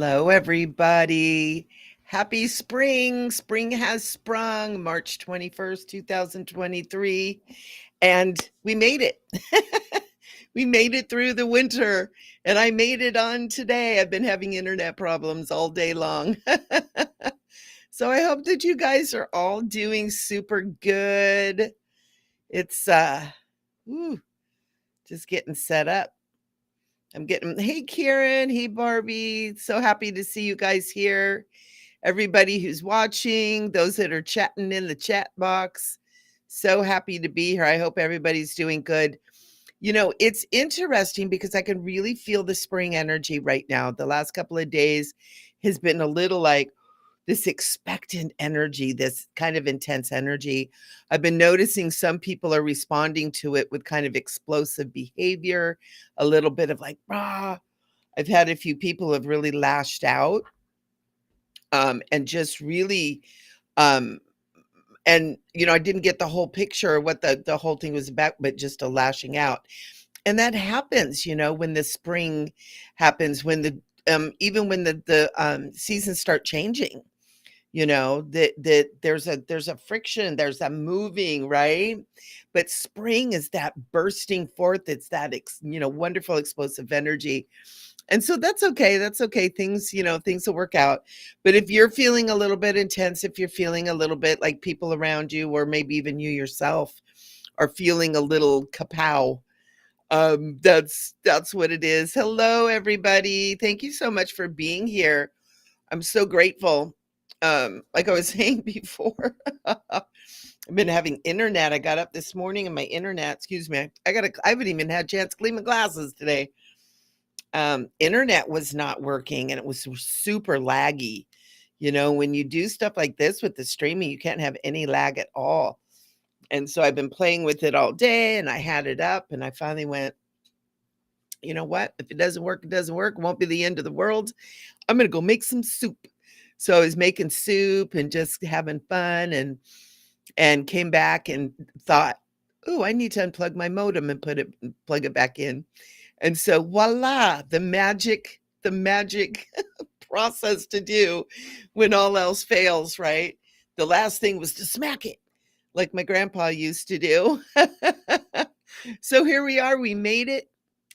Hello, everybody. Happy spring. Spring has sprung March 21st, 2023. And we made it. We made it through the winter. And I made it on today. I've been having internet problems all day long. So I hope that you guys are all doing super good. It's ooh, just getting set up. Hey, Karen. Hey, Barbie. So happy to see you guys here. Everybody who's watching, those that are chatting in the chat box. So happy to be here. I hope everybody's doing good. You know, it's interesting because I can really feel the spring energy right now. The last couple of days has been a little like this expectant energy, this kind of intense energy. I've been noticing some people are responding to it with kind of explosive behavior, a little bit of like, rah. I've had a few people who have really lashed out and just really um and I didn't get the whole picture of what the whole thing was about, but just a lashing out. And that happens, when the spring happens, when the even when the seasons start changing, that there's a friction, there's a moving, right? But spring is that bursting forth, it's that wonderful explosive energy. And so that's okay. That's okay. Things will work out. But if you're feeling a little bit intense, if you're feeling a little bit like people around you, or maybe even you yourself are feeling a little kapow, that's what it is. Hello, everybody. Thank you so much for being here. I'm so grateful. Like I was saying before, I've been having internet. I got up this morning and my internet, excuse me, I haven't even had a chance to clean my glasses today. Internet was not working and it was super laggy. When you do stuff like this with the streaming, you can't have any lag at all. And so I've been playing with it all day and I had it up and I finally went, you know what? If it doesn't work, it doesn't work. It won't be the end of the world. I'm going to go make some soup. So I was making soup and just having fun and came back and thought, oh, I need to unplug my modem and plug it back in. And so voila, the magic process to do when all else fails, right? The last thing was to smack it like my grandpa used to do. So here we are. We made it.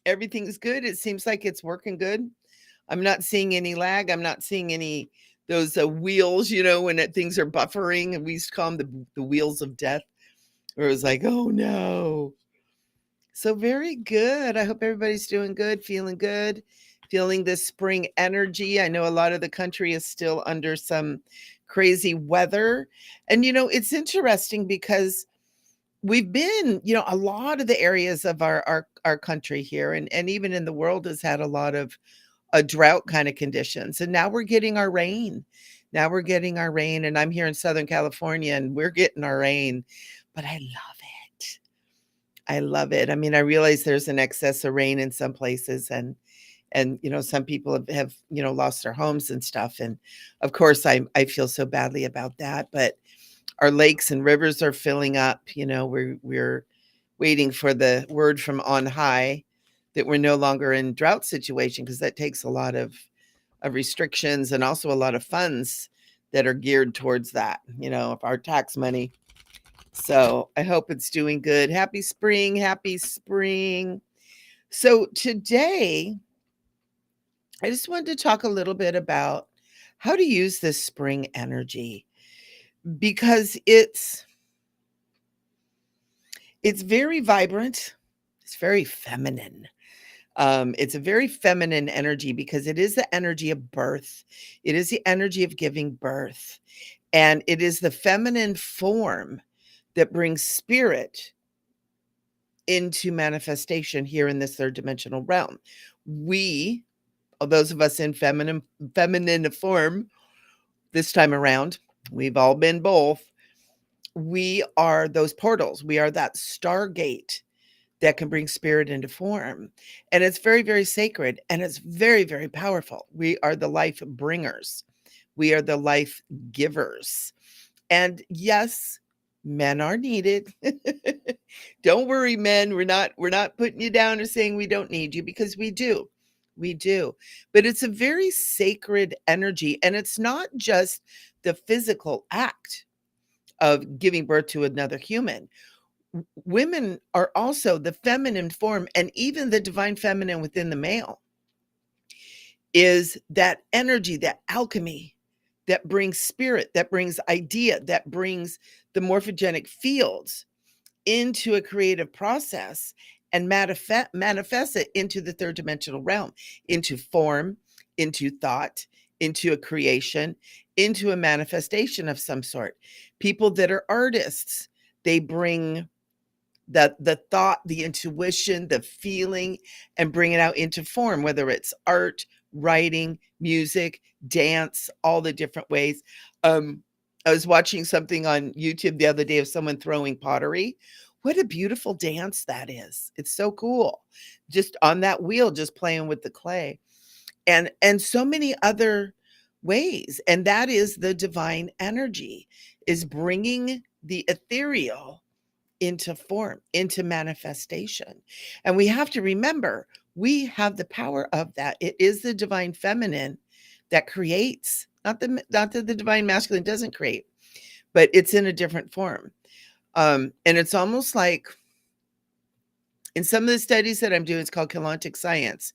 Everything's good. It seems like it's working good. I'm not seeing any lag. I'm not seeing any those wheels, when things are buffering. And we used to call them the wheels of death. Where it was like, oh no. So very good. I hope everybody's doing good, feeling this spring energy. I know a lot of the country is still under some crazy weather. And, it's interesting because we've been, a lot of the areas of our country here and even in the world has had a lot of drought kind of conditions. And now we're getting our rain. And I'm here in Southern California and we're getting our rain. But I love it. I mean, I realize there's an excess of rain in some places and some people have lost their homes and stuff. And of course, I feel so badly about that. But our lakes and rivers are filling up. We're waiting for the word from on high that we're no longer in drought situation because that takes a lot of restrictions and also a lot of funds that are geared towards that, of our tax money. So I hope it's doing good. Happy spring. Happy spring. So today, I just wanted to talk a little bit about how to use this spring energy because it's very vibrant. It's very feminine. It's a very feminine energy because it is the energy of birth. It is the energy of giving birth. And it is the feminine form that brings spirit into manifestation here in this third dimensional realm. We, those of us in feminine form this time around, we've all been both. We are those portals. We are that stargate that can bring spirit into form. And it's very, very sacred and it's very, very powerful. We are the life bringers. We are the life givers. And yes, men are needed. Don't worry, men. We're not putting you down or saying we don't need you because we do. We do. But it's a very sacred energy. And it's not just the physical act of giving birth to another human. Women are also the feminine form, and even the divine feminine within the male is that energy, that alchemy that brings spirit, that brings idea, that brings the morphogenic fields into a creative process and manifest it into the third dimensional realm, into form, into thought, into a creation, into a manifestation of some sort. People that are artists, they bring the thought, the intuition, the feeling, and bring it out into form, whether it's art, writing, music, dance, all the different ways. I was watching something on YouTube the other day of someone throwing pottery. What a beautiful dance that is. It's so cool. Just on that wheel, just playing with the clay. And so many other ways. And that is the divine energy, is bringing the ethereal into form, into manifestation. And we have to remember, we have the power of that. It is the divine feminine that creates, not that the divine masculine doesn't create, but it's in a different form. And it's almost like in some of the studies that I'm doing, it's called Keylontic science.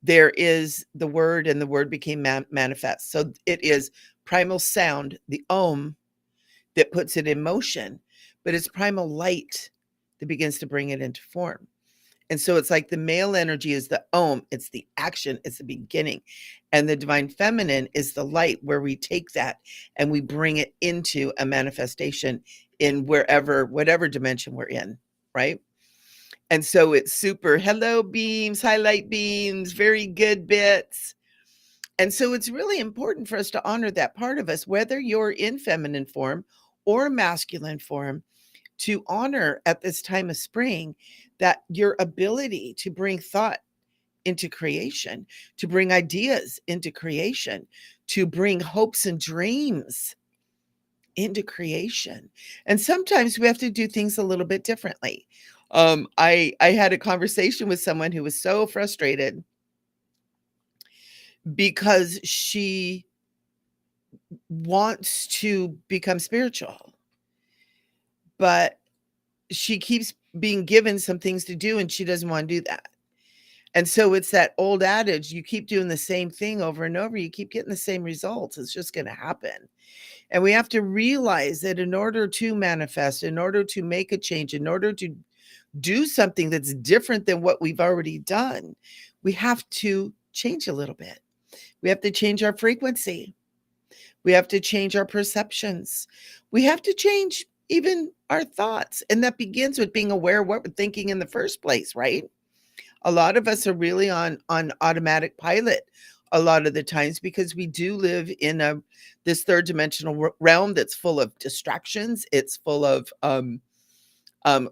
There is the word, and the word became manifest. So it is primal sound, the Om, that puts it in motion, but it's primal light that begins to bring it into form. And so it's like the male energy is the Om, it's the action, it's the beginning. And the divine feminine is the light, where we take that and we bring it into a manifestation in whatever dimension we're in, right? And so it's super, hello beams, highlight beams, very good bits. And so it's really important for us to honor that part of us, whether you're in feminine form or masculine form, to honor at this time of spring that your ability to bring thought into creation, to bring ideas into creation, to bring hopes and dreams into creation. And sometimes we have to do things a little bit differently. I had a conversation with someone who was so frustrated because she wants to become spiritual, but she keeps being given some things to do and she doesn't want to do that. And so it's that old adage, you keep doing the same thing over and over, you keep getting the same results. It's just going to happen. And we have to realize that in order to manifest, in order to make a change, in order to do something that's different than what we've already done, we have to change a little bit. We have to change our frequency. We have to change our perceptions. We have to change even our thoughts. And that begins with being aware of what we're thinking in the first place, right? A lot of us are really on automatic pilot a lot of the times, because we do live in this third dimensional realm that's full of distractions. It's full of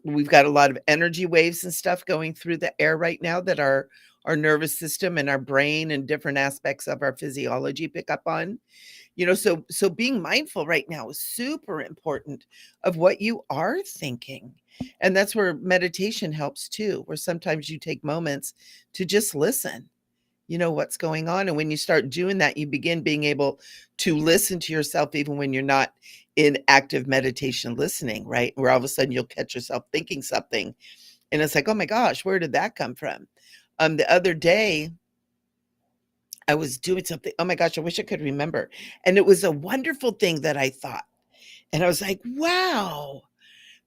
we've got a lot of energy waves and stuff going through the air right now that our nervous system and our brain and different aspects of our physiology pick up on. So being mindful right now is super important of what you are thinking. And that's where meditation helps too, where sometimes you take moments to just listen, what's going on. And when you start doing that, you begin being able to listen to yourself, even when you're not in active meditation listening, right? Where all of a sudden you'll catch yourself thinking something. And it's like, oh my gosh, where did that come from? The other day, I was doing something. Oh my gosh, I wish I could remember. And it was a wonderful thing that I thought. And I was like, wow,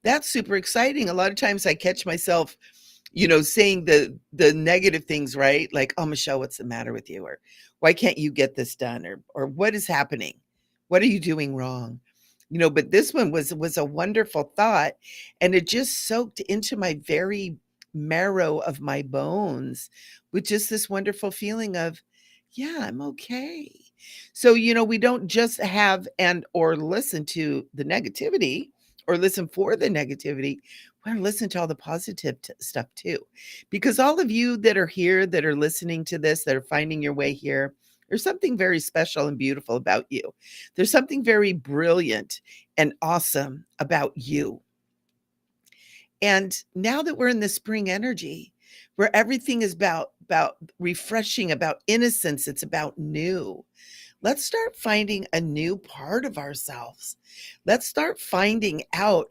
that's super exciting. A lot of times I catch myself, saying the negative things, right? Like, oh, Michelle, what's the matter with you? Or why can't you get this done? Or what is happening? What are you doing wrong? But this one was a wonderful thought. And it just soaked into my very marrow of my bones with just this wonderful feeling of, yeah, I'm okay. So, we don't just have or listen to the negativity or listen for the negativity. We want to listen to all the positive stuff too. Because all of you that are here, that are listening to this, that are finding your way here, there's something very special and beautiful about you. There's something very brilliant and awesome about you. And now that we're in the spring energy, where everything is about refreshing, about innocence. It's about new. Let's start finding a new part of ourselves. Let's start finding out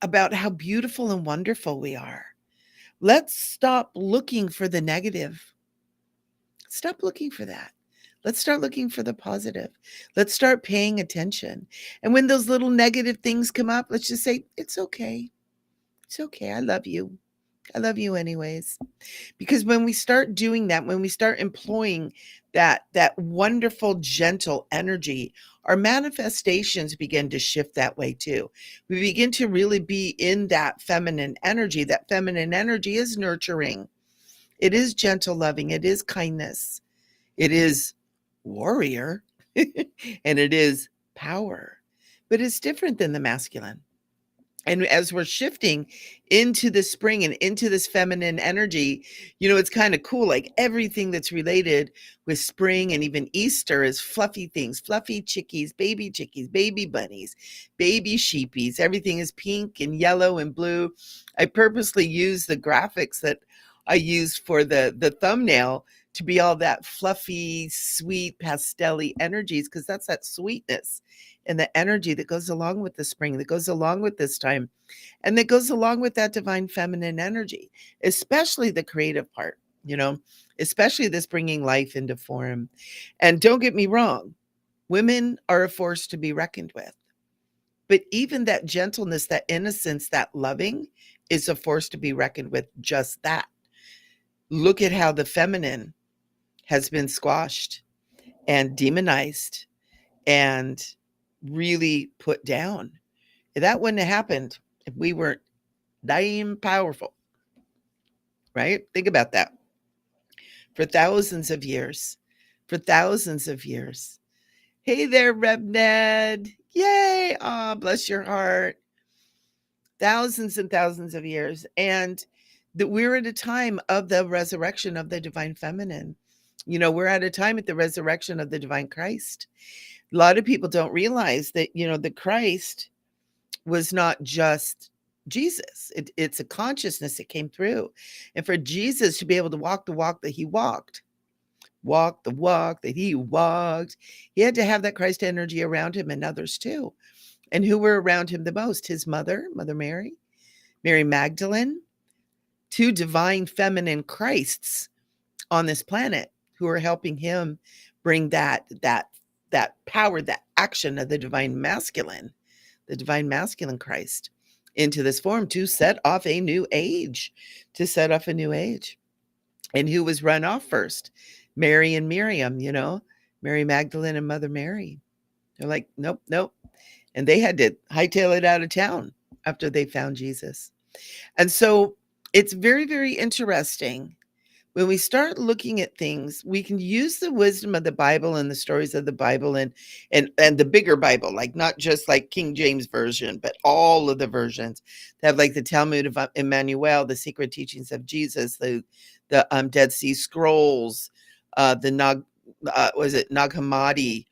about how beautiful and wonderful we are. Let's stop looking for the negative. Stop looking for that. Let's start looking for the positive. Let's start paying attention. And when those little negative things come up, let's just say, it's okay. It's okay. I love you. I love you anyways. Because when we start doing that, when we start employing that wonderful, gentle energy, our manifestations begin to shift that way too. We begin to really be in that feminine energy. That feminine energy is nurturing. It is gentle, loving. It is kindness. It is warrior. And it is power. But it's different than the masculine. And as we're shifting into the spring and into this feminine energy, it's kind of cool. Like everything that's related with spring and even Easter is fluffy things, fluffy chickies, baby bunnies, baby sheepies. Everything is pink and yellow and blue. I purposely use the graphics that I use for the thumbnail to be all that fluffy, sweet, pastel-y energies, because that's that sweetness and the energy that goes along with the spring, that goes along with this time, and that goes along with that divine feminine energy, especially the creative part, especially this bringing life into form. And don't get me wrong, women are a force to be reckoned with. But even that gentleness, that innocence, that loving is a force to be reckoned with, just that. Look at how the feminine has been squashed and demonized and really put down. That wouldn't have happened if we weren't damn powerful, right? Think about that. For thousands of years. Hey there, Reb Ned. Yay. Oh, bless your heart. Thousands and thousands of years. And that we're at a time of the resurrection of the divine feminine. We're at a time at the resurrection of the divine Christ. A lot of people don't realize that, the Christ was not just Jesus. It's a consciousness that came through. And for Jesus to be able to walk the walk that he walked, walk the walk that he walked, he had to have that Christ energy around him and others too. And who were around him the most? His mother, Mother Mary, Mary Magdalene, two divine feminine Christs on this planet who are helping him bring that power, that action of the divine masculine Christ into this form to set off a new age, And who was run off first? Mary and Miriam, Mary Magdalene and Mother Mary. They're like, nope. And they had to hightail it out of town after they found Jesus. And so it's very, very interesting. When we start looking at things, we can use the wisdom of the Bible and the stories of the Bible and the bigger Bible, like not just like King James Version, but all of the versions that have like the Talmud of Emmanuel, the secret teachings of Jesus, the Dead Sea Scrolls, the Nag Hammadi,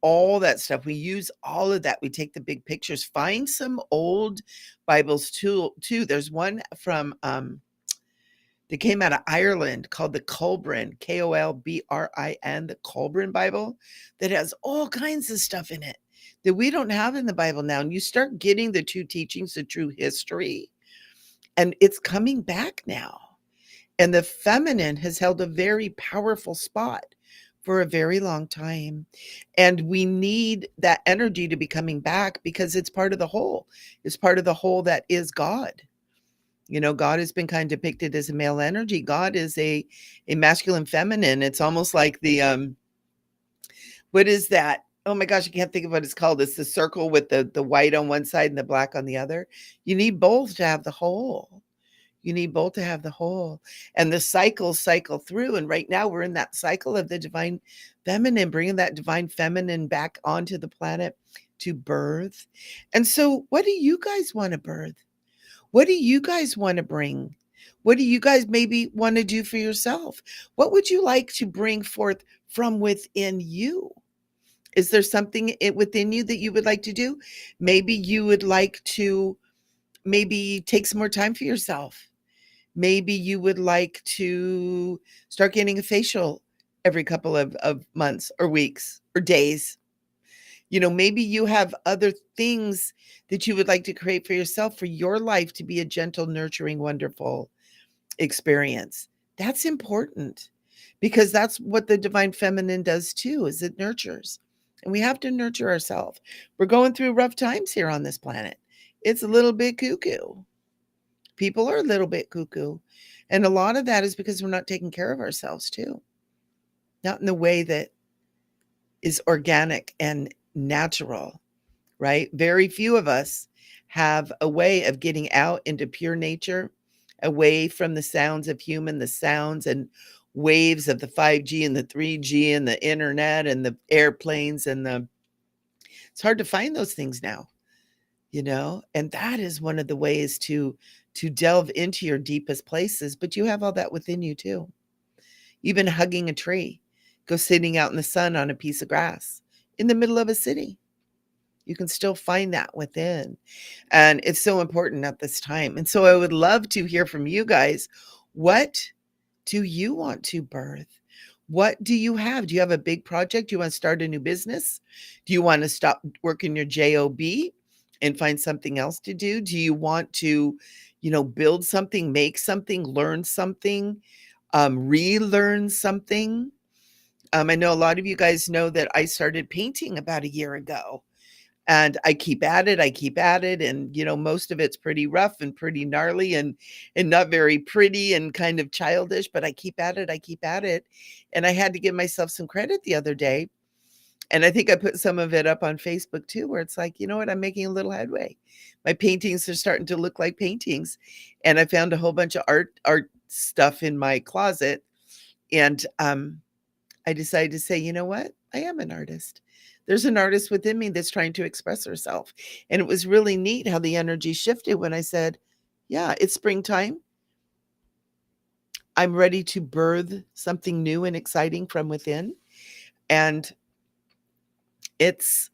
all that stuff. We use all of that. We take the big pictures. Find some old Bibles too. There's one from that came out of Ireland called the Colbrin, Kolbrin, the Colbrin Bible, that has all kinds of stuff in it that we don't have in the Bible now. And you start getting the true teachings, the true history, and it's coming back now. And the feminine has held a very powerful spot for a very long time. And we need that energy to be coming back because it's part of the whole. It's part of the whole that is God. God has been kind of depicted as a male energy. God is a masculine feminine. It's almost like the, what is that? Oh my gosh, I can't think of what it's called. It's the circle with the white on one side and the black on the other. You need both to have the whole. And the cycles cycle through. And right now we're in that cycle of the divine feminine, bringing that divine feminine back onto the planet to birth. And so what do you guys want to birth? What do you guys want to bring? What do you guys maybe want to do for yourself? What would you like to bring forth from within you? Is there something within you that you would like to do? Maybe you would like to take some more time for yourself. Maybe you would like to start getting a facial every couple of months or weeks or days. Maybe you have other things that you would like to create for yourself, for your life to be a gentle, nurturing, wonderful experience. That's important, because that's what the divine feminine does too, is it nurtures. And we have to nurture ourselves. We're going through rough times here on this planet. It's a little bit cuckoo. People are a little bit cuckoo. And a lot of that is because we're not taking care of ourselves too. Not in the way that is organic and natural, right? Very few of us have a way of getting out into pure nature, away from the sounds of the sounds and waves of the 5G and the 3G and the internet and the airplanes it's hard to find those things now, and that is one of the ways to delve into your deepest places. But you have all that within you too. Even hugging a tree, go sitting out in the sun on a piece of grass in the middle of a city. You can still find that within. And it's so important at this time. And so I would love to hear from you guys. What do you want to birth? What do you have? Do you have a big project? Do you want to start a new business? Do you want to stop working your job and find something else to do? Do you want to, build something, make something, learn something, relearn something? I know a lot of you guys know that I started painting about a year ago. And I keep at it, and, most of it's pretty rough and pretty gnarly and not very pretty and kind of childish, but I keep at it. And I had to give myself some credit the other day, and I think I put some of it up on Facebook too, where it's like, you know what, I'm making a little headway. My paintings are starting to look like paintings, and I found a whole bunch of art stuff in my closet, and, I decided to say, you know what? I am an artist. There's an artist within me that's trying to express herself. And it was really neat how the energy shifted when I said, yeah, it's springtime. I'm ready to birth something new and exciting from within. And it's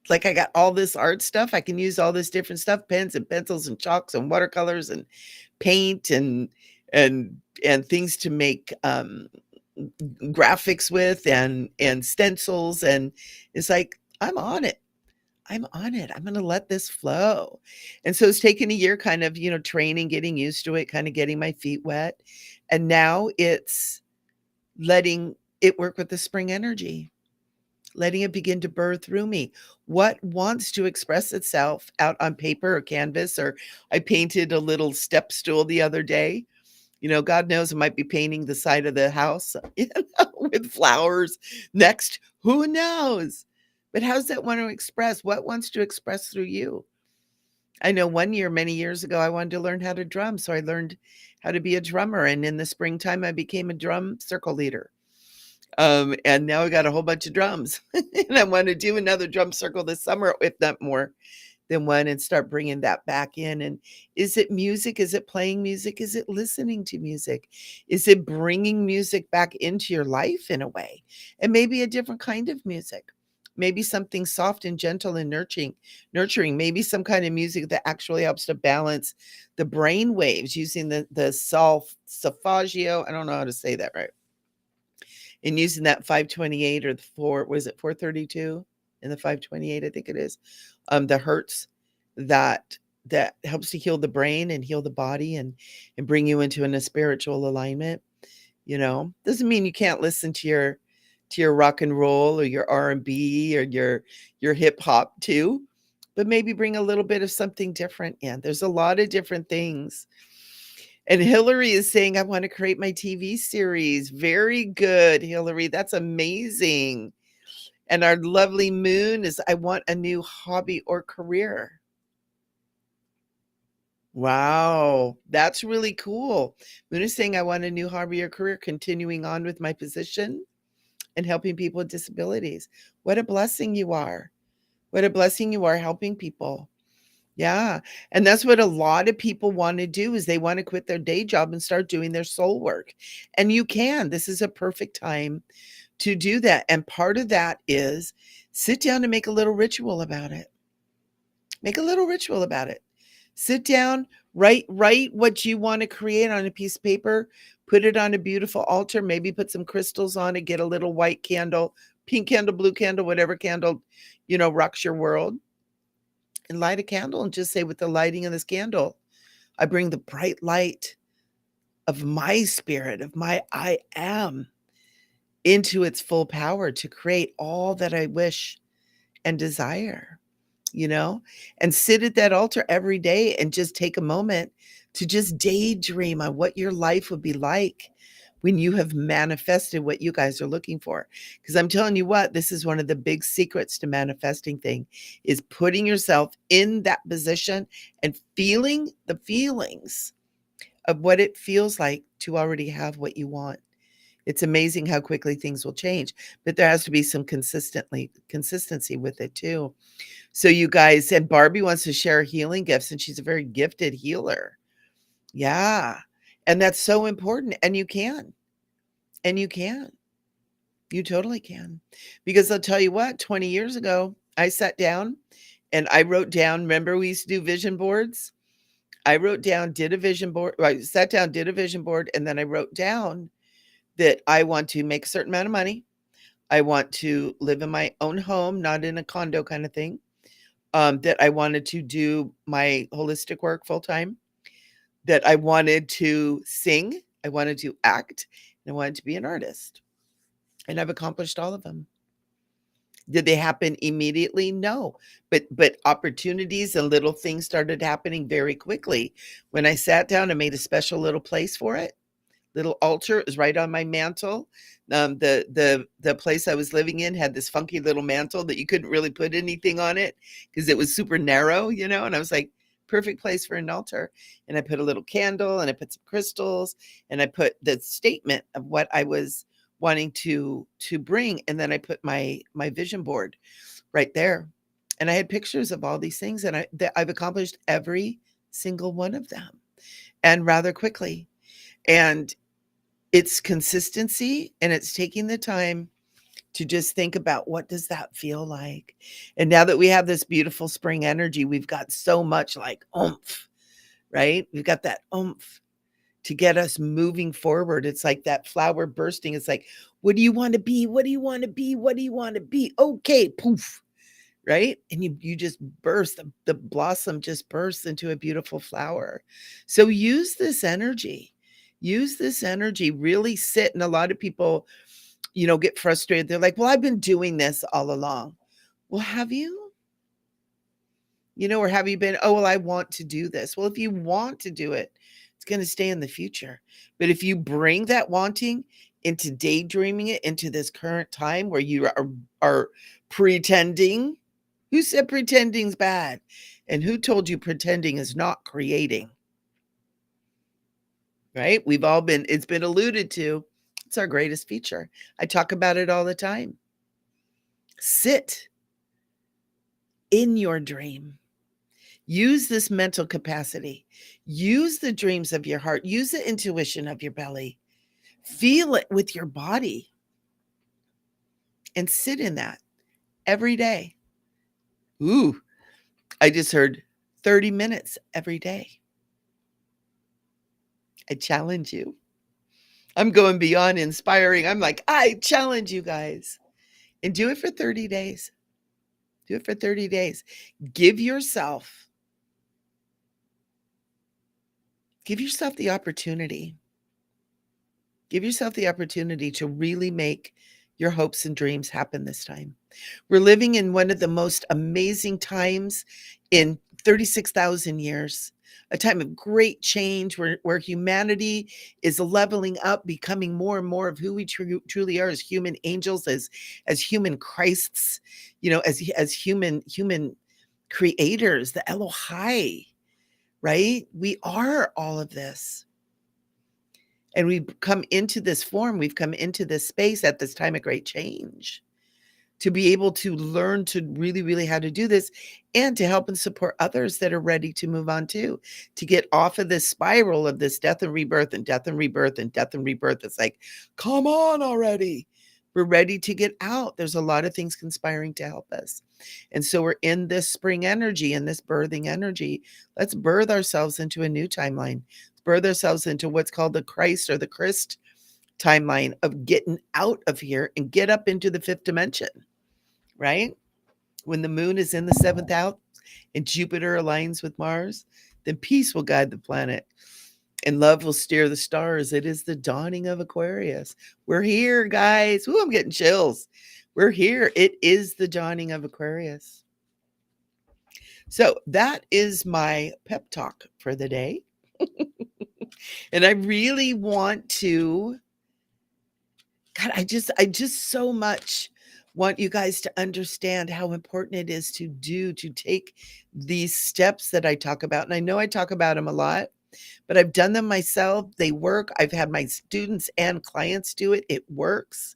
like I got all this art stuff. I can use all this different stuff, pens and pencils and chalks and watercolors and paint and and things to make graphics with and stencils, and it's like I'm on it. I'm going to let this flow. And so it's taken a year, kind of, training, getting used to it, kind of getting my feet wet. And now it's letting it work with the spring energy, letting it begin to birth through me. What wants to express itself out on paper or canvas, or I painted a little step stool the other day. God knows I might be painting the side of the house, with flowers next. Who knows? But how's that want to express? What wants to express through you? I know one year, many years ago, I wanted to learn how to drum. So I learned how to be a drummer. And in the springtime, I became a drum circle leader. And now I got a whole bunch of drums. And I want to do another drum circle this summer, if not more than one, and start bringing that back in. And is it music? Is it playing music? Is it listening to music? Is it bringing music back into your life in a way? And maybe a different kind of music, maybe something soft and gentle and nurturing, maybe some kind of music that actually helps to balance the brain waves using the solfeggio. I don't know how to say that right. And using that 528 or the 432 and the 528, I think it is, the hertz that helps to heal the brain and heal the body and bring you into a spiritual alignment. Doesn't mean you can't listen to your rock and roll or your R&B or your hip hop too, but maybe bring a little bit of something different in. There's a lot of different things. And Hillary is saying, I want to create my TV series. Very good, Hillary. That's amazing. And our lovely Moon is, I want a new hobby or career. Wow, that's really cool. Moon is saying, I want a new hobby or career, continuing on with my position and helping people with disabilities. What a blessing you are. What a blessing you are, helping people. Yeah. And that's what a lot of people want to do, is they want to quit their day job and start doing their soul work. And you can. This is a perfect time to do that. And part of that is sit down and make a little ritual about it. Make a little ritual about it. Sit down, Write what you want to create on a piece of paper, put it on a beautiful altar, maybe put some crystals on it, get a little white candle, pink candle, blue candle, whatever candle, rocks your world, and light a candle and just say, with the lighting of this candle, I bring the bright light of my spirit, of my I am, into its full power to create all that I wish and desire, and sit at that altar every day and just take a moment to just daydream on what your life would be like when you have manifested what you guys are looking for. Because I'm telling you what, this is one of the big secrets to manifesting thing, is putting yourself in that position and feeling the feelings of what it feels like to already have what you want. It's amazing how quickly things will change, but there has to be some consistency with it too. So you guys, and Barbie wants to share healing gifts, and she's a very gifted healer. Yeah. And that's so important. And you can. And you can. You totally can. Because I'll tell you what, 20 years ago, I sat down and I wrote down, remember we used to do vision boards? I wrote down, did a vision board. I sat down, did a vision board, and then I wrote down that I want to make a certain amount of money. I want to live in my own home, not in a condo kind of thing. That I wanted to do my holistic work full time, that I wanted to sing, I wanted to act, and I wanted to be an artist. And I've accomplished all of them. Did they happen immediately? No. But opportunities and little things started happening very quickly. When I sat down and made a special little place for it, little altar. It was right on my mantle. The place I was living in had this funky little mantle that you couldn't really put anything on it because it was super narrow, and I was like, perfect place for an altar. And I put a little candle and I put some crystals and I put the statement of what I was wanting to bring. And then I put my vision board right there. And I had pictures of all these things, and I've accomplished every single one of them, and rather quickly. And it's consistency, and it's taking the time to just think about, what does that feel like? And now that we have this beautiful spring energy, we've got so much like oomph, right? We've got that oomph to get us moving forward. It's like that flower bursting. It's like, what do you want to be? What do you want to be? What do you want to be? Okay, poof, right? And you just burst, the blossom just bursts into a beautiful flower. So use this energy. Use this energy, really sit. And a lot of people, get frustrated. They're like, well, I've been doing this all along. Well, have you? Or have you been, oh, well, I want to do this. Well, if you want to do it, it's going to stay in the future. But if you bring that wanting into daydreaming it into this current time where you are pretending, who said pretending's bad? And who told you pretending is not creating? Right? It's been alluded to. It's our greatest feature. I talk about it all the time. Sit in your dream. Use this mental capacity. Use the dreams of your heart. Use the intuition of your belly. Feel it with your body. And sit in that every day. Ooh, I just heard 30 minutes every day. I challenge you. I'm going beyond inspiring. I'm like, I challenge you guys. And do it for 30 days. Do it for 30 days. Give yourself the opportunity. Give yourself the opportunity to really make your hopes and dreams happen this time. We're living in one of the most amazing times in 36,000 years, a time of great change where humanity is leveling up, becoming more and more of who we truly are as human angels, as human Christs, as human creators, the Elohai, right? We are all of this. And we've come into this form, we've come into this space at this time of great change to be able to learn to really, really how to do this, and to help and support others that are ready to move on too, to get off of this spiral of this death and rebirth and death and rebirth and death and rebirth. It's like, come on already. We're ready to get out. There's a lot of things conspiring to help us. And so we're in this spring energy and this birthing energy. Let's birth ourselves into a new timeline. Let's birth ourselves into what's called the Christ or the Christ timeline of getting out of here and get up into the fifth dimension, right? When the moon is in the seventh house and Jupiter aligns with Mars, then peace will guide the planet and love will steer the stars. It is the dawning of Aquarius. We're here, guys. Ooh, I'm getting chills. We're here. It is the dawning of Aquarius. So that is my pep talk for the day. And I really want to, God, I just so much want you guys to understand how important it is to take these steps that I talk about. And I know I talk about them a lot, but I've done them myself. They work. I've had my students and clients do it. It works.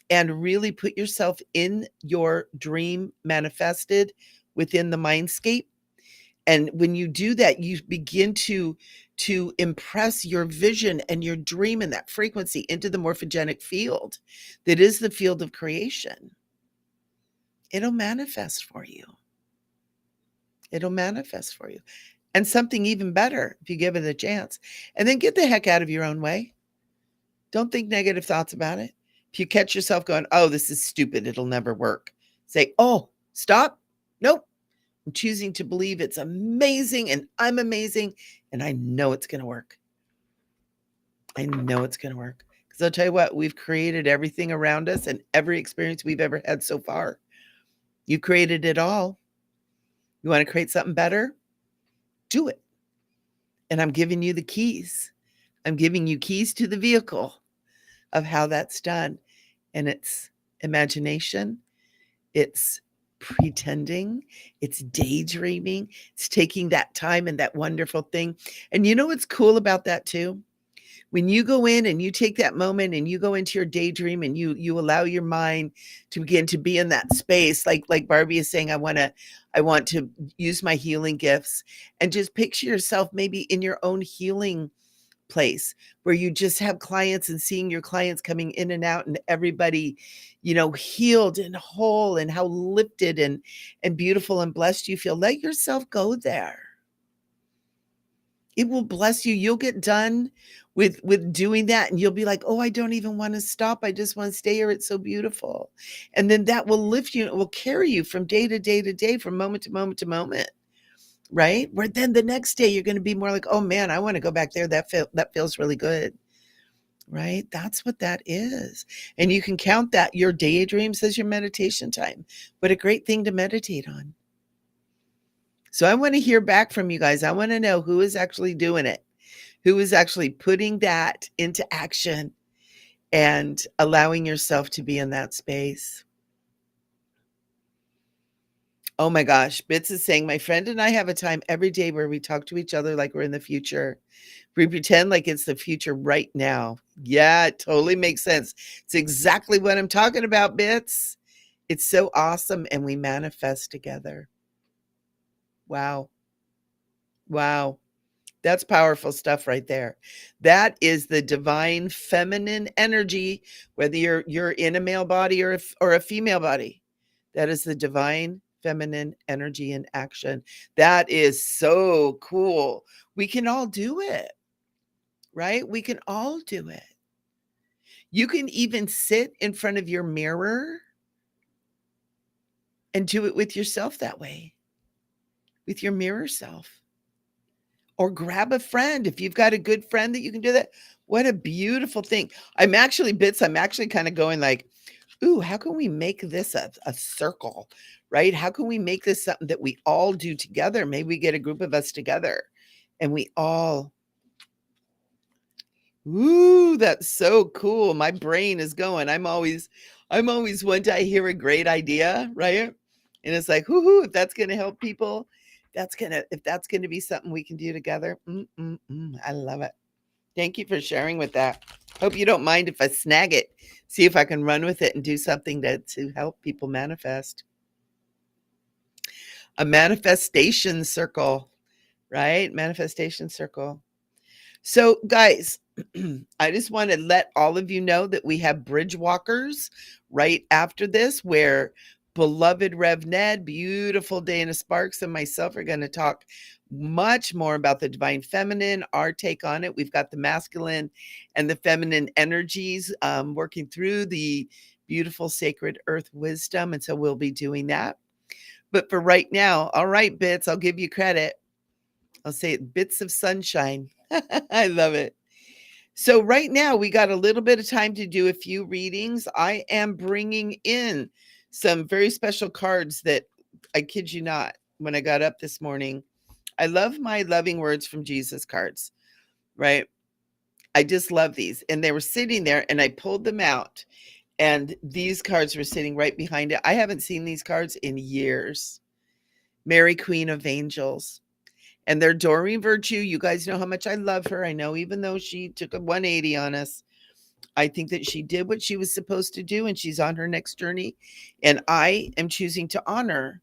And really put yourself in your dream manifested within the mindscape. And when you do that, you begin to impress your vision and your dream and that frequency into the morphogenic field that is the field of creation. It'll manifest for you. It'll manifest for you. And something even better if you give it a chance. And then get the heck out of your own way. Don't think negative thoughts about it. If you catch yourself going, oh, this is stupid, it'll never work. Say, oh, stop. Nope. I'm choosing to believe it's amazing and I'm amazing. And I know it's going to work. I know it's going to work. Because I'll tell you what, we've created everything around us and every experience we've ever had so far. You created it all. You want to create something better? Do it. And I'm giving you the keys. I'm giving you keys to the vehicle of how that's done. And it's imagination. It's pretending. It's daydreaming. It's taking that time and that wonderful thing. And you know what's cool about that too? When you go in and you take that moment and you go into your daydream and you allow your mind to begin to be in that space, like Barbie is saying, I want to use my healing gifts, and just picture yourself maybe in your own healing place where you just have clients and seeing your clients coming in and out and everybody, healed and whole, and how lifted and beautiful and blessed you feel. Let yourself go there. It will bless you. You'll get done with doing that and you'll be like, oh, I don't even want to stop. I just want to stay here. It's so beautiful. And then that will lift you. It will carry you from day to day to day, from moment to moment to moment. Right? Where then the next day you're going to be more like, oh man, I want to go back there. That feels really good. Right? That's what that is. And you can count that your daydreams as your meditation time. What a great thing to meditate on. So I want to hear back from you guys. I want to know who is actually doing it, who is actually putting that into action and allowing yourself to be in that space. Oh my gosh, Bits is saying, my friend and I have a time every day where we talk to each other like we're in the future. We pretend like it's the future right now. Yeah, it totally makes sense. It's exactly what I'm talking about, Bits. It's so awesome. And we manifest together. Wow. Wow. That's powerful stuff right there. That is the divine feminine energy, whether you're in a male body or a female body. That is the divine feminine energy in action. That is so cool. We can all do it, right? We can all do it. You can even sit in front of your mirror and do it with yourself that way, with your mirror self. Or grab a friend. If you've got a good friend that you can do that, what a beautiful thing. I'm actually kind of going like, ooh, how can we make this a circle, right? How can we make this something that we all do together? Maybe we get a group of us together and we all, ooh, that's so cool. My brain is going. I'm always once I hear a great idea, right? And it's like, whoo, if that's going to help people, if that's going to be something we can do together. I love it. Thank you for sharing with that. Hope you don't mind if I snag it, see if I can run with it and do something to help people manifest. A manifestation circle, right? Manifestation circle. So guys, I just want to let all of you know that we have bridge walkers right after this, where beloved Rev Ned, beautiful Dana Sparks, and myself are going to talk much more about the divine feminine, our take on it. We've got the masculine and the feminine energies working through the beautiful sacred earth wisdom. And so we'll be doing that. But for right now, all right, Bits, I'll give you credit. I'll say it, bits of sunshine. I love it. So right now we got a little bit of time to do a few readings. I am bringing in some very special cards that, I kid you not, when I got up this morning, I love my loving words from Jesus cards, right? I just love these. And they were sitting there and I pulled them out and these cards were sitting right behind it. I haven't seen these cards in years. Mary, Queen of Angels. And they're Doreen Virtue. You guys know how much I love her. I know even though she took a 180 on us, I think that she did what she was supposed to do and she's on her next journey. And I am choosing to honor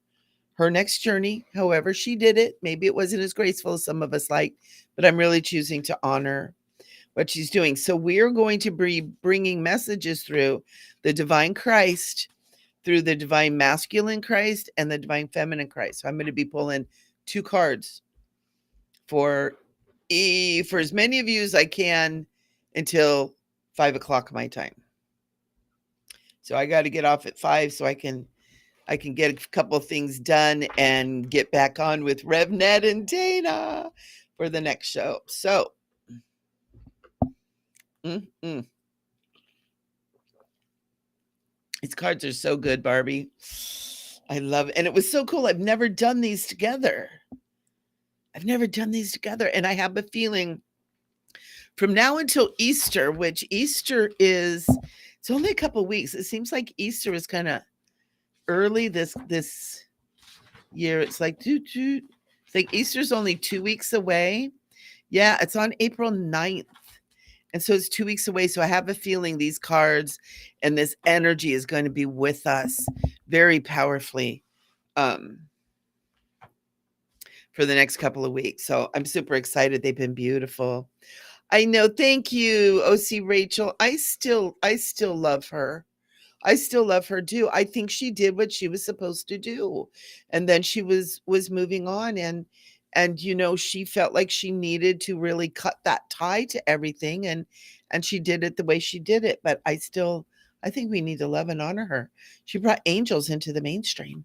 her next journey, however she did it. Maybe it wasn't as graceful as some of us like, but I'm really choosing to honor what she's doing. So we're going to be bringing messages through the divine Christ, through the divine masculine Christ and the divine feminine Christ. So I'm going to be pulling 2 cards for as many of you as I can until 5 o'clock my time. So I got to get off at 5 so I can get a couple of things done and get back on with Rev Ned and Dana for the next show. So, these cards are so good, Barbie. I love it. And it was so cool. I've never done these together. And I have a feeling from now until Easter, which Easter is, it's only a couple of weeks. It seems like Easter is kind of early this year. It's like, it's like Easter's only 2 weeks away. Yeah, it's on April 9th. And so it's 2 weeks away. So I have a feeling these cards and this energy is going to be with us very powerfully for the next couple of weeks. So I'm super excited. They've been beautiful. I know. Thank you, OC Rachel. I still love her. I still love her too. I think she did what she was supposed to do. And then she was moving on and you know, she felt like she needed to really cut that tie to everything and she did it the way she did it. But I think we need to love and honor her. She brought angels into the mainstream.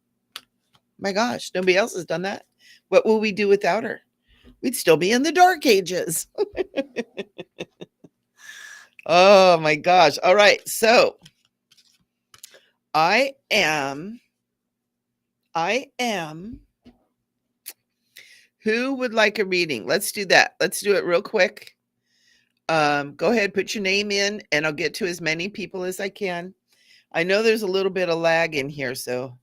My gosh, nobody else has done that. What will we do without her? We'd still be in the dark ages. Oh my gosh. All right. So I am. Who would like a reading? Let's do that. Let's do it real quick. Go ahead, put your name in, and I'll get to as many people as I can. I know there's a little bit of lag in here, so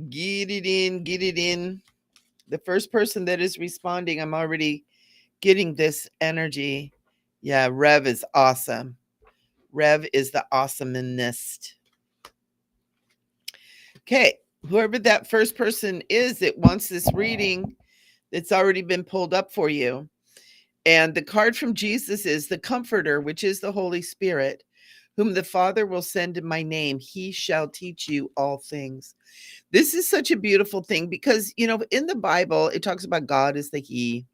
get it in. The first person that is responding, I'm already getting this energy. Yeah, Rev is awesome. Rev is the awesomeness. Okay, whoever that first person is that wants this reading, it's already been pulled up for you. And the card from Jesus is the Comforter, which is the Holy Spirit, whom the Father will send in my name. He shall teach you all things. This is such a beautiful thing because, you know, in the Bible, it talks about God as the He,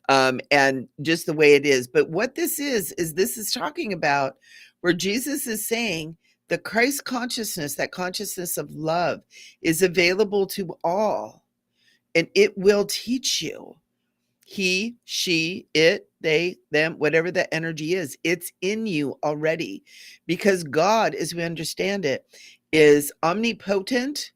and just the way it is. But what this is this is talking about where Jesus is saying the Christ consciousness, that consciousness of love, is available to all, and it will teach you. He, she, it, they, them, whatever that energy is, it's in you already, because God, as we understand it, is omnipotent,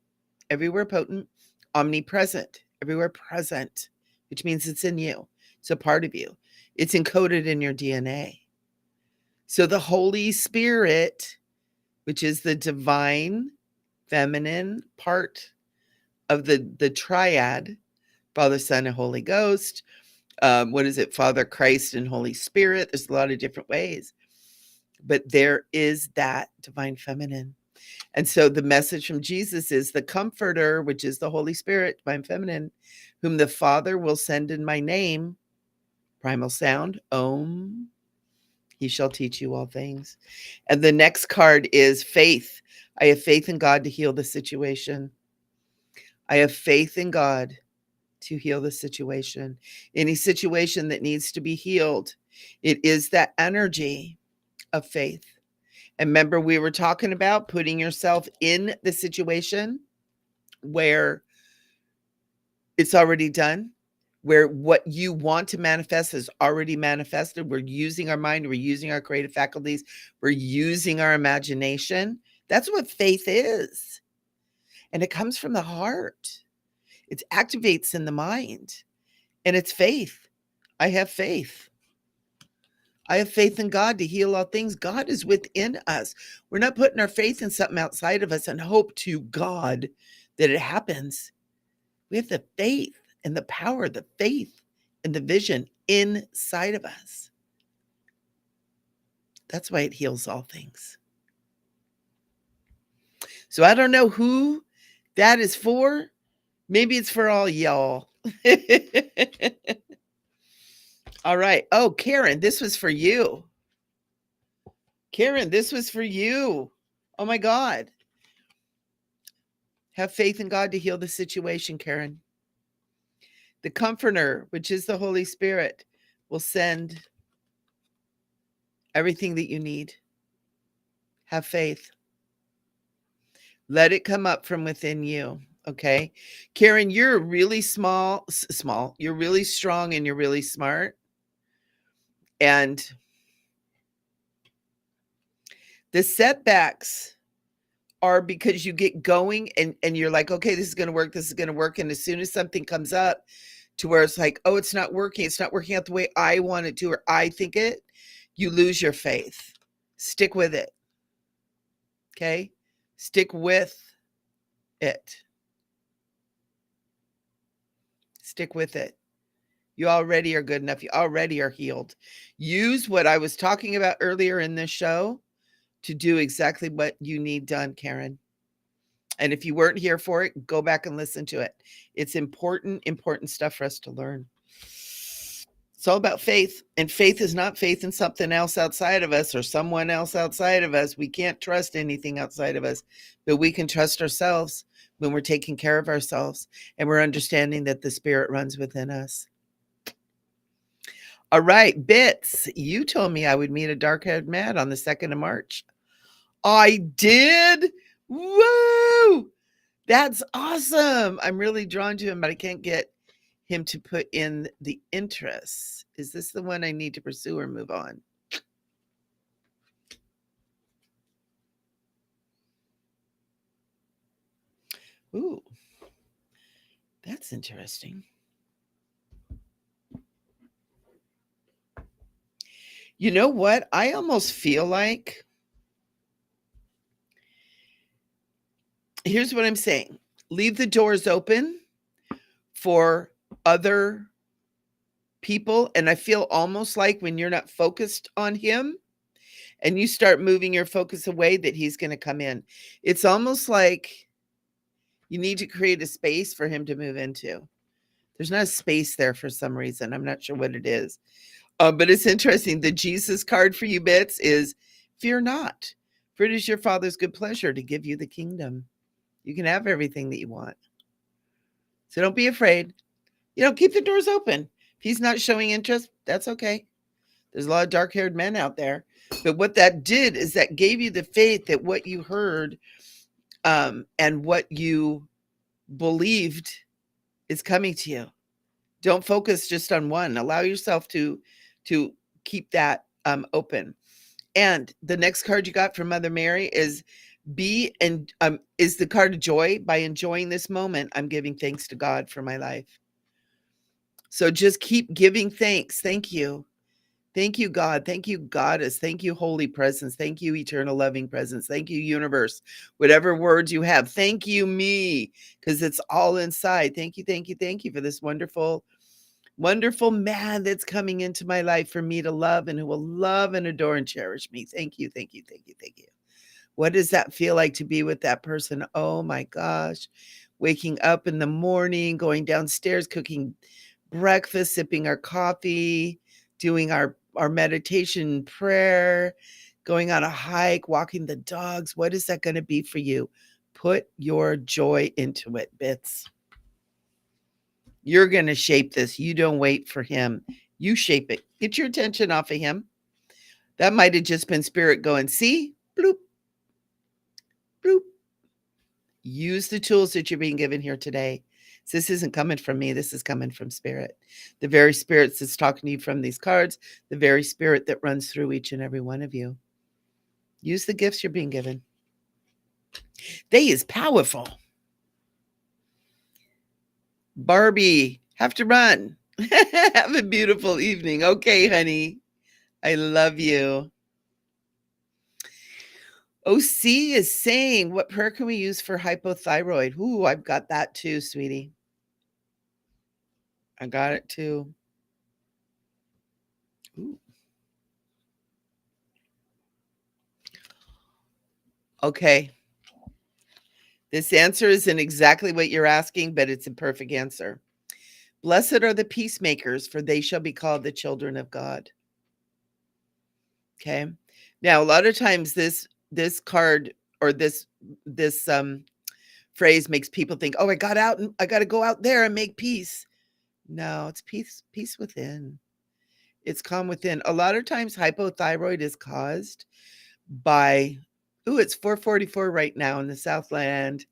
everywhere potent, omnipresent, everywhere present, which means it's in you. It's a part of you. It's encoded in your DNA. So the Holy Spirit, which is the divine feminine part of the triad, Father, Son, and Holy Ghost. What is it? Father, Christ, and Holy Spirit. There's a lot of different ways. But there is that divine feminine. And so the message from Jesus is the Comforter, which is the Holy Spirit, divine feminine, whom the Father will send in my name. Primal sound, Om. He shall teach you all things. And the next card is faith. I have faith in God to heal the situation. I have faith in God to heal the situation. Any situation that needs to be healed, it is that energy of faith. And remember, we were talking about putting yourself in the situation where it's already done, where what you want to manifest is already manifested. We're using our mind, we're using our creative faculties, we're using our imagination. That's what faith is. And it comes from the heart. It activates in the mind. And it's faith. I have faith. I have faith in God to heal all things. God is within us. We're not putting our faith in something outside of us and hope to God that it happens. We have the faith and the power, the faith and the vision inside of us. That's why it heals all things. So I don't know who that is for. Maybe it's for all y'all. All right. Oh, Karen, this was for you. Karen, this was for you. Oh my God. Have faith in God to heal the situation, Karen. The Comforter, which is the Holy Spirit, will send everything that you need. Have faith. Let it come up from within you. Okay. Karen, you're really small. You're really strong and you're really smart. And the setbacks are because you get going and you're like, okay, this is going to work. This is going to work. And as soon as something comes up to where it's like, oh, it's not working. It's not working out the way I want it to, or I think it, you lose your faith. Stick with it. Okay. Stick with it. Stick with it. You already are good enough. You already are healed. Use what I was talking about earlier in this show to do exactly what you need done, Karen. And if you weren't here for it, go back and listen to it. It's important stuff for us to learn. It's all about faith. And faith is not faith in something else outside of us or someone else outside of us. We can't trust anything outside of us, but we can trust ourselves when we're taking care of ourselves and we're understanding that the spirit runs within us. All right, Bits, you told me I would meet a dark-haired man on the 2nd of March. I did? Woo! That's awesome. I'm really drawn to him, but I can't get him to put in the interests. Is this the one I need to pursue or move on? Ooh, that's interesting. You know what? I almost feel like, here's what I'm saying. Leave the doors open for other people. And I feel almost like when you're not focused on him and you start moving your focus away, that he's going to come in. It's almost like you need to create a space for him to move into. There's not a space there for some reason. I'm not sure what it is. But it's interesting. The Jesus card for you, Bits, is fear not, for it is your Father's good pleasure to give you the kingdom. You can have everything that you want. So don't be afraid. Keep the doors open. If he's not showing interest, that's okay. There's a lot of dark-haired men out there. But what that did is that gave you the faith that what you heard and what you believed is coming to you. Don't focus just on one. Allow yourself to keep that open. And the next card you got from Mother Mary is is the card of joy. By enjoying this moment, I'm giving thanks to God for my life. So just keep giving thanks. Thank you. Thank you, God. Thank you, Goddess. Thank you, Holy Presence. Thank you, Eternal Loving Presence. Thank you, Universe. Whatever words you have. Thank you, me, because it's all inside. Thank you, thank you, thank you for this wonderful, wonderful man that's coming into my life for me to love and who will love and adore and cherish me. Thank you, thank you, thank you, thank you. What does that feel like to be with that person? Oh my gosh. Waking up in the morning, going downstairs, cooking breakfast, sipping our coffee, doing our meditation prayer, going on a hike, walking the dogs. What is that going to be for you? Put your joy into it, Bits. You're going to shape this. You don't wait for him. You shape it. Get your attention off of him. That might have just been spirit going, see, bloop, bloop. Use the tools that you're being given here today. So this isn't coming from me. This is coming from spirit. The very spirit that's talking to you from these cards, the very spirit that runs through each and every one of you. Use the gifts you're being given. They is powerful. Barbie, have to run. Have a beautiful evening. Okay, honey. I love you. OC is saying, what prayer can we use for hypothyroid? Ooh, I've got that too, sweetie. I got it too. Ooh. Okay. This answer isn't exactly what you're asking, but it's a perfect answer. Blessed are the peacemakers, for they shall be called the children of God. Okay. Now, a lot of times this card or this phrase makes people think, oh, I got to go out there and make peace. No, it's peace within. It's calm within. A lot of times hypothyroid is caused by, it's 4:44 right now in the Southland.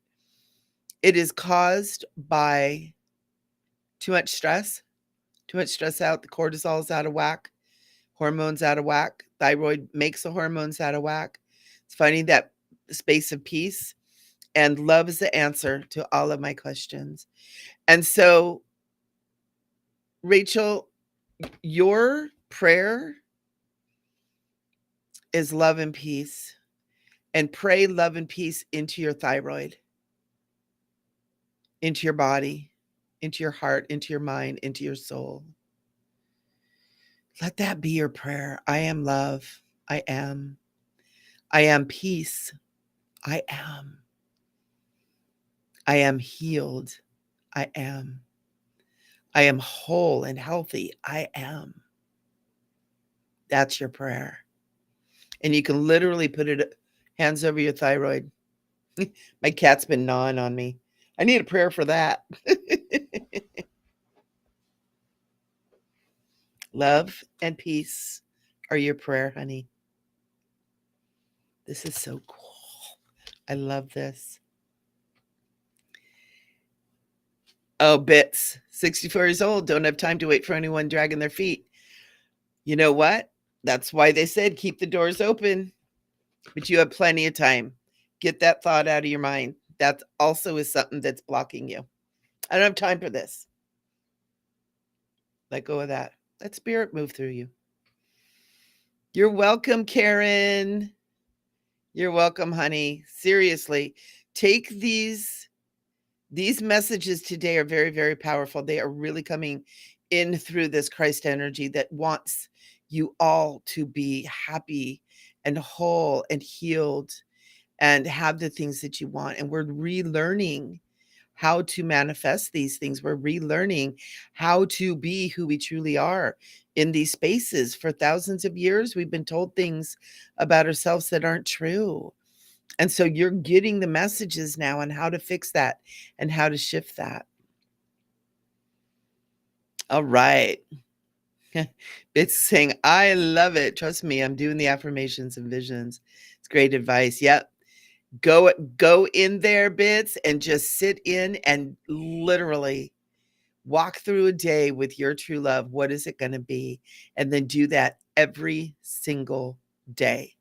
It is caused by too much stress out. The cortisol is out of whack, hormones out of whack. Thyroid makes the hormones out of whack. It's finding that space of peace, and love is the answer to all of my questions. And so, Rachel, your prayer is love and peace, and pray love and peace into your thyroid, into your body, into your heart, into your mind, into your soul. Let that be your prayer. I am love. I am. I am peace. I am. I am healed. I am. I am whole and healthy. I am. That's your prayer. And you can literally put it hands over your thyroid. My cat's been gnawing on me. I need a prayer for that. Love and peace are your prayer, honey. This is so cool. I love this. Oh, Bits, 64 years old, don't have time to wait for anyone dragging their feet. You know what? That's why they said keep the doors open, but you have plenty of time. Get that thought out of your mind. That also is something that's blocking you. I don't have time for this. Let go of that. Let spirit move through you. You're welcome, Karen. You're welcome, honey. Seriously, take these messages today are very, very powerful. They are really coming in through this Christ energy that wants you all to be happy and whole and healed and have the things that you want. And we're relearning how to manifest these things. We're relearning how to be who we truly are in these spaces. For thousands of years, we've been told things about ourselves that aren't true. And so you're getting the messages now on how to fix that and how to shift that. All right. It's saying, I love it. Trust me, I'm doing the affirmations and visions. It's great advice. Yep. Go in there, Bits, and just sit in and literally walk through a day with your true love. What is it going to be? And then do that every single day,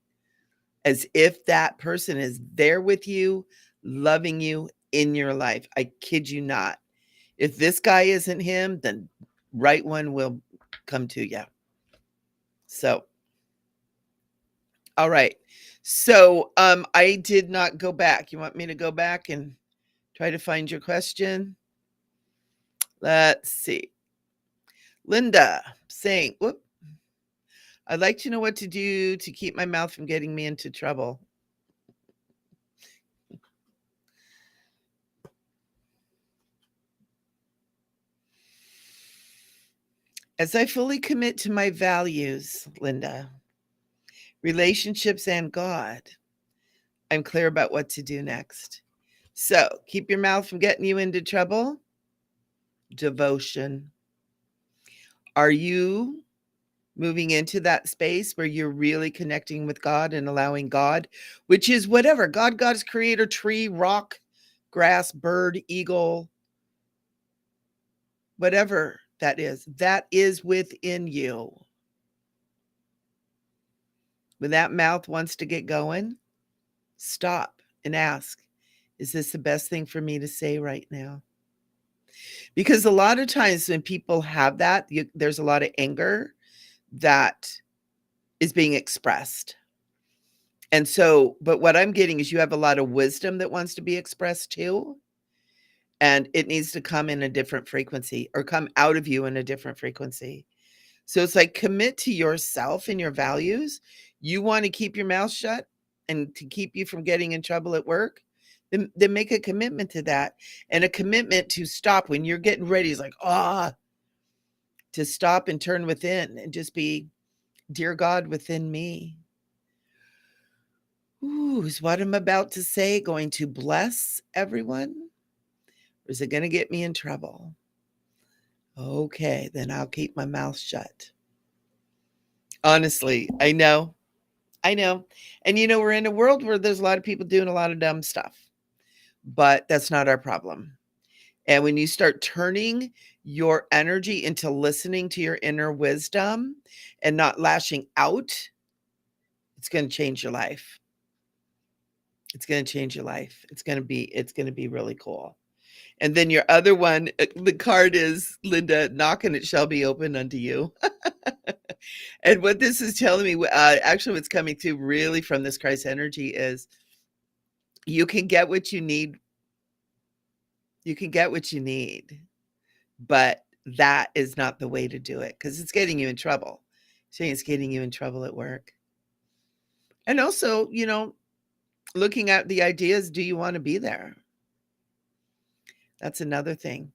as if that person is there with you, loving you in your life. I kid you not. If this guy isn't him, then right one will come to you. So, all right. So, I did not go back. You want me to go back and try to find your question? Let's see. Linda saying, whoop. I'd like to know what to do to keep my mouth from getting me into trouble. As I fully commit to my values, Linda, relationships, and God, I'm clear about what to do next. So keep your mouth from getting you into trouble. Devotion. Are you moving into that space where you're really connecting with God and allowing God, which is whatever God is creator, tree, rock, grass, bird, eagle, whatever that is within you. When that mouth wants to get going, stop and ask, is this the best thing for me to say right now? Because a lot of times when people have that, there's a lot of anger that is being expressed. And so, but what I'm getting is you have a lot of wisdom that wants to be expressed too. And it needs to come in a different frequency or come out of you in a different frequency. So it's like commit to yourself and your values. You want to keep your mouth shut and to keep you from getting in trouble at work, then make a commitment to that and a commitment to stop when you're getting ready. It's like, to stop and turn within and just be, dear God, within me. Ooh, is what I'm about to say going to bless everyone? Or is it going to get me in trouble? Okay, then I'll keep my mouth shut. Honestly, I know. And we're in a world where there's a lot of people doing a lot of dumb stuff, but that's not our problem. And when you start turning your energy into listening to your inner wisdom and not lashing out, it's going to change your life. It's going to change your life. It's going to be really cool. And then your other one, the card is, Linda, knock and it shall be opened unto you. And what this is telling me, actually what's coming through really from this Christ energy is you can get what you need. You can get what you need, but that is not the way to do it because it's getting you in trouble. Saying it's getting you in trouble at work. And also, looking at the ideas, do you want to be there? That's another thing.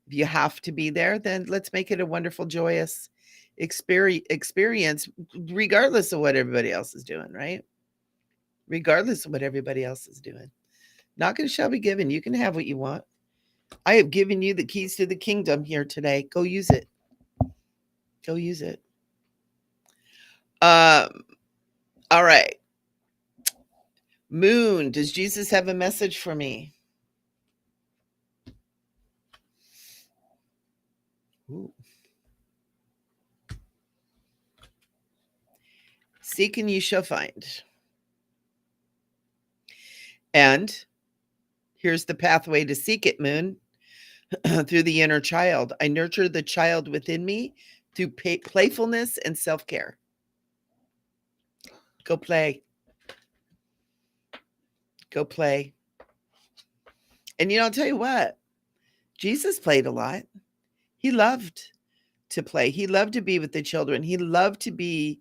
If you have to be there, then let's make it a wonderful, joyous experience, regardless of what everybody else is doing, right? Regardless of what everybody else is doing. Knock and it shall be given. You can have what you want. I have given you the keys to the kingdom here today. Go use it. Go use it. All right. Moon, does Jesus have a message for me? Ooh. Seek and you shall find. And here's the pathway to seek it, Moon. Through the inner child. I nurture the child within me through playfulness and self-care. Go play. Go play. And I'll tell you what, Jesus played a lot. He loved to play. He loved to be with the children. He loved to be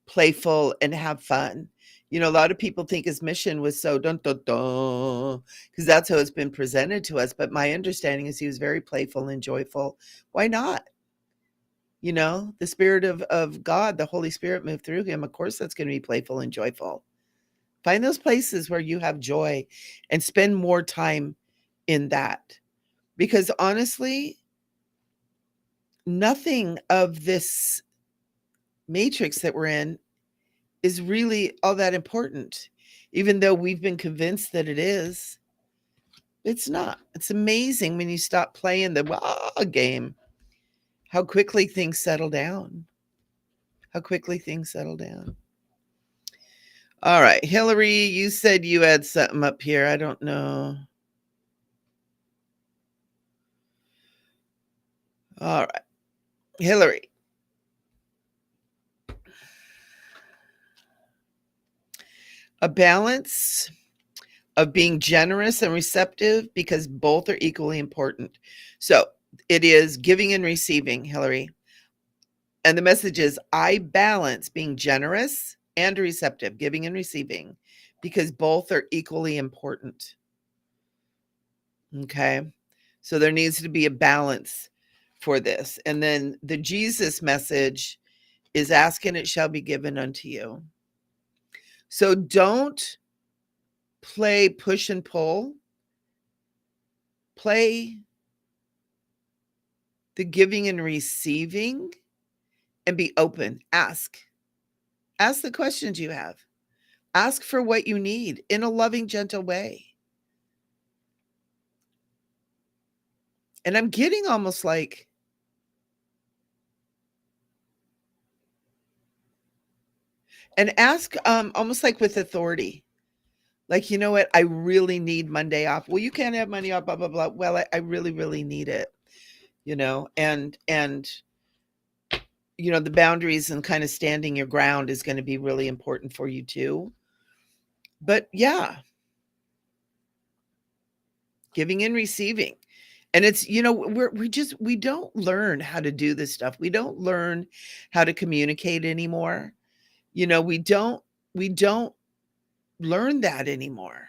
playful and have fun. A lot of people think his mission was so dun dun dun, because that's how it's been presented to us. But my understanding is he was very playful and joyful. Why not? The Spirit of God, the Holy Spirit moved through him. Of course, that's going to be playful and joyful. Find those places where you have joy and spend more time in that. Because honestly, nothing of this matrix that we're in is really all that important. Even though we've been convinced that it is, it's not. It's amazing when you stop playing the game, how quickly things settle down. How quickly things settle down. All right, Hillary, you said you had something up here. I don't know. All right, Hillary. A balance of being generous and receptive because both are equally important. So it is giving and receiving, Hillary. And the message is, I balance being generous and receptive, giving and receiving, because both are equally important. Okay. So there needs to be a balance for this. And then the Jesus message is ask and it shall be given unto you. So don't play push and pull. Play the giving and receiving and be open. Ask. Ask the questions you have. Ask for what you need in a loving, gentle way. And I'm getting almost like and ask almost like with authority. Like, you know what? I really need Monday off. Well, you can't have Monday off, blah, blah, blah. Well, I really, really need it, you know, and you know, the boundaries and kind of standing your ground is going to be really important for you too. But yeah, giving and receiving. And it's, you know, we don't learn how to do this stuff. We don't learn how to communicate anymore. You know, we don't learn that anymore.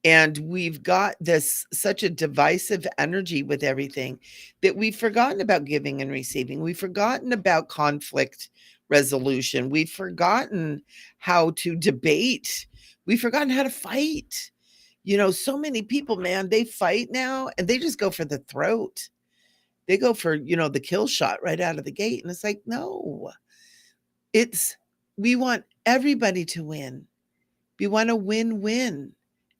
And we've got this such a divisive energy with everything that we've forgotten about giving and receiving. We've forgotten about conflict resolution. We've forgotten how to debate. We've forgotten how to fight. You know, so many people, man, they fight now and they just go for the throat. They go for, you know, the kill shot right out of the gate. And it's like, no, we want everybody to win. We want a win-win.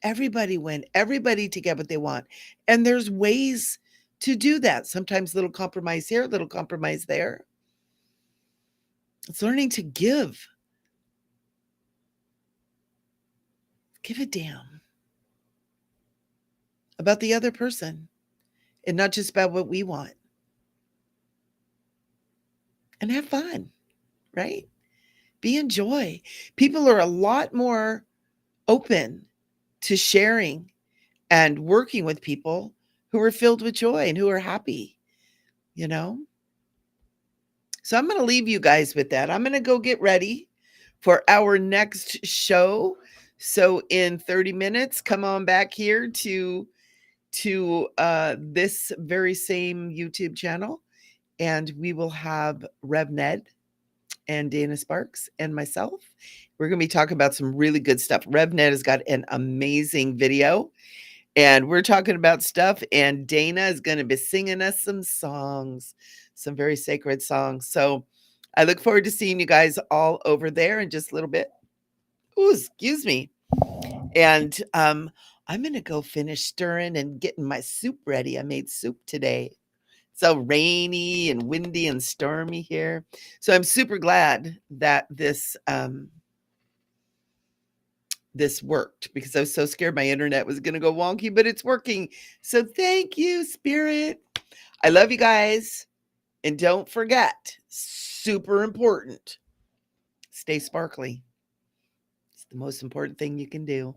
Everybody win. Everybody to get what they want. And there's ways to do that. Sometimes little compromise here, little compromise there. It's learning to give. Give a damn about the other person and not just about what we want. And have fun, right? Be in joy. People are a lot more open to sharing and working with people who are filled with joy and who are happy, you know? So I'm going to leave you guys with that. I'm going to go get ready for our next show. So in 30 minutes, come on back here to this very same YouTube channel, and we will have Rev Ned and Dana Sparks and myself. We're going to be talking about some really good stuff. Rev Ned has got an amazing video, and we're talking about stuff, and Dana is going to be singing us some songs, some very sacred songs. So I look forward to seeing you guys all over there in just a little bit. Ooh, excuse me. And I'm going to go finish stirring and getting my soup ready. I made soup today. So rainy and windy and stormy here. So I'm super glad that this worked, because I was so scared my internet was going to go wonky, but it's working. So thank you, Spirit. I love you guys. And don't forget, super important, stay sparkly. It's the most important thing you can do.